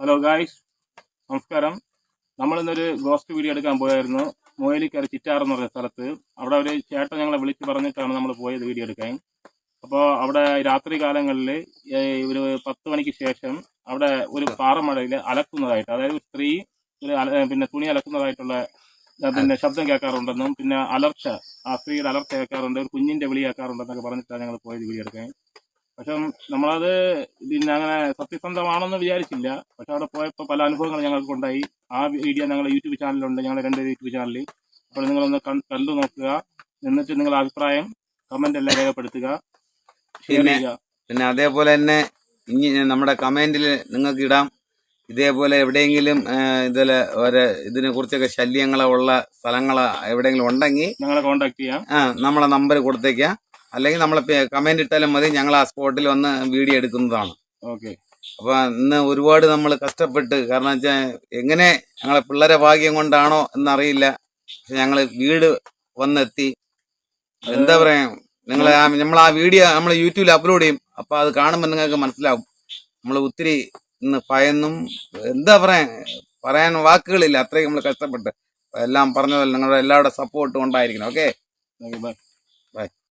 Hello guys, നമസ്കാരം. നമ്മളിന്നൊരു ghost video എടുക്കാൻ പോയായിരുന്നു. മൊയിലിക്കര ചിറ്റാർ എന്ന് പറഞ്ഞ സ്ഥലത്ത്. അവിടെ ഒരു ചേട്ടൻ ഞങ്ങളെ വിളിച്ച് പറഞ്ഞിട്ടാണ് നമ്മൾ പോയത് വീഡിയോ എടുക്കാൻ. അപ്പോൾ അവിടെ രാത്രി കാലങ്ങളിൽ ഒരു 10 മണിക്ക് ശേഷം അവിടെ ഒരു പാറമടയിൽ അലക്കുന്നതായിട്ട്, അതായത് ഒരു സ്ത്രീ പിന്നെ തുണി അലക്കുന്നതായിട്ടുള്ള പിന്നെ ശബ്ദം കേൾക്കാറുണ്ടെന്നും പിന്നെ അലർച്ച, ആ സ്ത്രീയുടെ അലർച്ച കേൾക്കാറുണ്ട്, ഒരു കുഞ്ഞിൻ്റെ വിളി കേൾക്കാറുണ്ടെന്നൊക്കെ പറഞ്ഞിട്ടാണ് ഞങ്ങൾ പോയത് വീഡിയോ എടുക്കാൻ. പക്ഷെ നമ്മളത് പിന്നെ അങ്ങനെ സത്യസന്ധമാണെന്ന് വിചാരിച്ചില്ല. പക്ഷെ അവിടെ പോയപ്പോൾ പല അനുഭവങ്ങൾ ഞങ്ങൾക്ക് ഉണ്ടായി. ആ വീഡിയോ ഞങ്ങളുടെ യൂട്യൂബ് ചാനലുണ്ട്, ഞങ്ങളുടെ 2 യൂട്യൂബ് ചാനലിൽ. അപ്പോൾ നിങ്ങളൊന്ന് കണ്ടു നോക്കുക. എന്നിട്ട് നിങ്ങളുടെ അഭിപ്രായം കമന്റ് എല്ലാം രേഖപ്പെടുത്തുക, ഷെയർ ചെയ്യുക. പിന്നെ അതേപോലെ തന്നെ ഇനി നമ്മുടെ കമന്റിൽ നിങ്ങൾക്ക് ഇടാം. ഇതേപോലെ എവിടെയെങ്കിലും ഇതിനെ കുറിച്ചൊക്കെ ശല്യങ്ങളോ ഉള്ള സ്ഥലങ്ങളോ എവിടെയെങ്കിലും ഉണ്ടെങ്കിൽ ഞങ്ങളെ കോൺടാക്ട് ചെയ്യാം. നമ്മളെ നമ്പർ കൊടുത്തേക്കാം. അല്ലെങ്കിൽ നമ്മളെ കമന്റ് ഇട്ടാലും മതി, ഞങ്ങൾ ആ സ്പോട്ടിൽ വന്ന് വീഡിയോ എടുക്കുന്നതാണ്. ഓക്കെ. അപ്പൊ ഇന്ന് ഒരുപാട് നമ്മൾ കഷ്ടപ്പെട്ട്, കാരണം വെച്ചാൽ എങ്ങനെ ഞങ്ങളെ പിള്ളേരെ ഭാഗ്യം കൊണ്ടാണോ എന്നറിയില്ല, ഞങ്ങൾ വീട് വന്നെത്തി. എന്താ പറയാ, നമ്മൾ ആ വീഡിയോ നമ്മൾ യൂട്യൂബിൽ അപ്ലോഡ് ചെയ്യും. അപ്പൊ അത് കാണുമ്പോൾ നിങ്ങൾക്ക് മനസ്സിലാവും നമ്മൾ ഒത്തിരി ഇന്ന് ഭയന്നും, എന്താ പറയാൻ വാക്കുകളില്ല, അത്രയും നമ്മൾ കഷ്ടപ്പെട്ട്. എല്ലാം പറഞ്ഞതല്ല, നിങ്ങളുടെ എല്ലാവരുടെ സപ്പോർട്ടും ഉണ്ടായിരിക്കണം. Okay, by.